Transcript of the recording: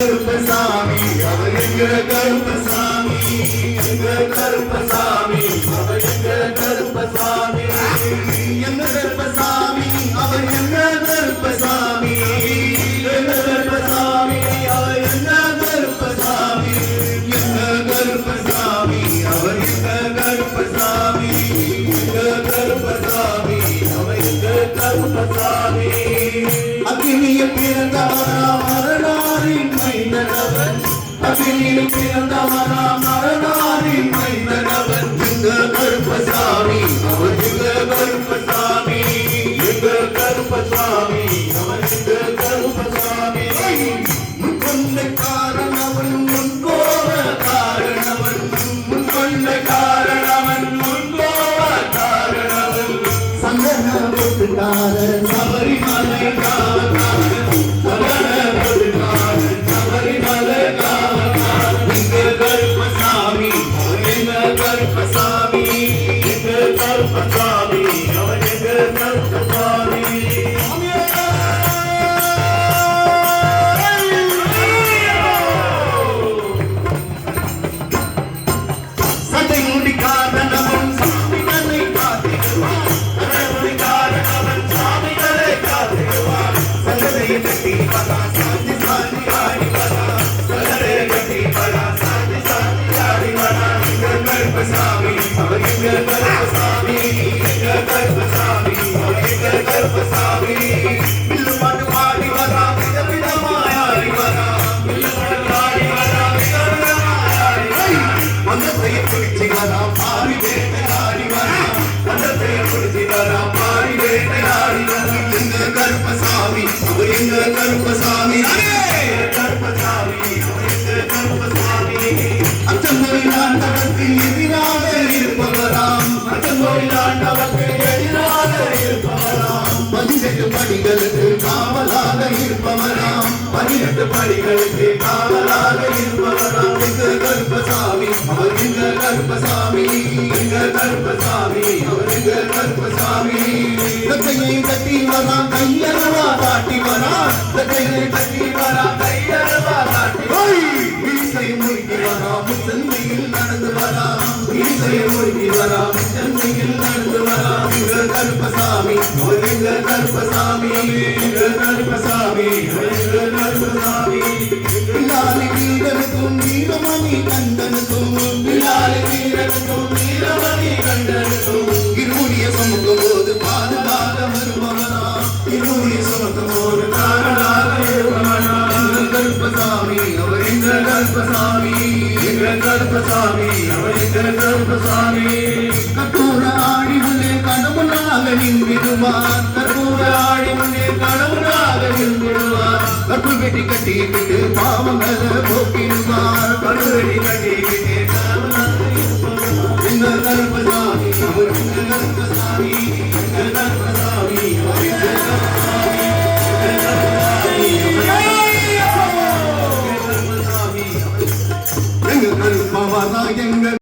கருப்பசாமி அவர் எங்க கருப்பசாமி எங்க கருப்பசாமி அவர் எங்க கருப்பசாமி எங்க கருப்பசாமி அவர் எங்க கருப்பசாமி எங்க கருப்பசாமி அவர் எங்க கருப்பசாமி எங்க கருப்பசாமி அவர் எங்க கருப்பசாமி எங்க கருப்பசாமி அவர் எங்க கருப்பசாமி அக்னியில் பிறந்தவரா மரணாரின் மைந்தனவன் அக்னியில் பிறந்தவரா மரணாரின் மைந்தனவன் எங்க கருப்பசாமி அவர் எங்க கருப்பசாமி எங்க கருப்பசாமி அவர் எங்க கருப்பசாமி முன்கொண்ட காரணவன் முன்கோவ காரணவன் முன்கொண்ட காரணவன் முன்கோவ காரணவன் சந்தன போட்டுக்காரன் சபரிமலை காவக்காரன் சந்தன போட்டுக்காரன் சபரிமலை காவக்காரன் எங்க கருப்பசாமி அவர் எங்க கருப்பசாமி எங்க கருப்பசாமி அவர் எங்க கருப்பசாமி சட்டை முடிக்காத நபன் சாமிகளை காத்திடுவான் கட்டி பரா சாந்தி சாந்தி ஆடி பரா சலரே கட்டி பரா சாந்தி சாந்தி ஆடி பரா எங்க கருப்பசாமி அவர் எங்க கருப்பசாமி எங்க கருப்பசாமி அவர் எங்க கருப்பசாமி வில்லு பாட்டு பாடி வரா விதவிதமாய் ஆடி வரா வில்லு பாட்டு பாடி வரா விதவிதமாய் ஆடி மந்தத்தையை பிடிச்சி வரா பாடி வேட்டையாடி வரா மந்தத்தையை பிடிச்சி வரா பாடி வேட்டையாடி வரா எங்க கருப்பசாமி அவர் எங்க கருப்பசாமி கருப்பசாமி அவர் எங்க கருப்பசாமி அச்சந்தோயில் ஆண்டவருக்கு எதிராக இருப்பவராம் அச்சந்தோயில் ஆண்டவருக்கு எதிராக இருப்பவராம் 18 படிகளுக்கு காவலாக இருப்பவராம் 18 படிகளுக்கு காவலாக இருப்பவராம் எங்க கருப்பசாமி அவர் எங்க கருப்பசாமி எங்க கருப்பசாமி அவர் எங்க கருப்பசாமி கையை கட்டி வரா கையரவா காட்டி வரா கையை கட்டி வரா கையரவா காட்டி மீசையை முறுக்கி வரா முச்சந்தையில் நடந்து வரா மீசையை முறுக்கி வரா முச்சந்தையில் நடந்து வரா எங்க கருப்பசாமி அவர் எங்க கருப்பசாமி எங்க கருப்பசாமி அவர் எங்க கருப்பசாமி பிள்ளாலி வீரனுக்கும் வீரமணி கண்டனுக்கும் பிள்ளாலி வீரனுக்கும் வீரமணி கண்டனுக்கும் இருமுடிய சமூகம் போது பாதுகாக வருபவனா இருமுடிய சமூகம் போது காரணாக இருப்பவனா எங்க கருப்பசாமி அவர் எங்க கருப்பசாமி எங்க கருப்பசாமி அவர் எங்க கருப்பசாமி கற்பூர ஆடி உள்ளே கடவுளாக நின்றிடுவார் கற்பூர ஆடி உள்ளே கடவுளாக நின்றிடுவார் கற்பு வெட்டி கட்டி விட்டு பாவங்களை போக்கிடுவார்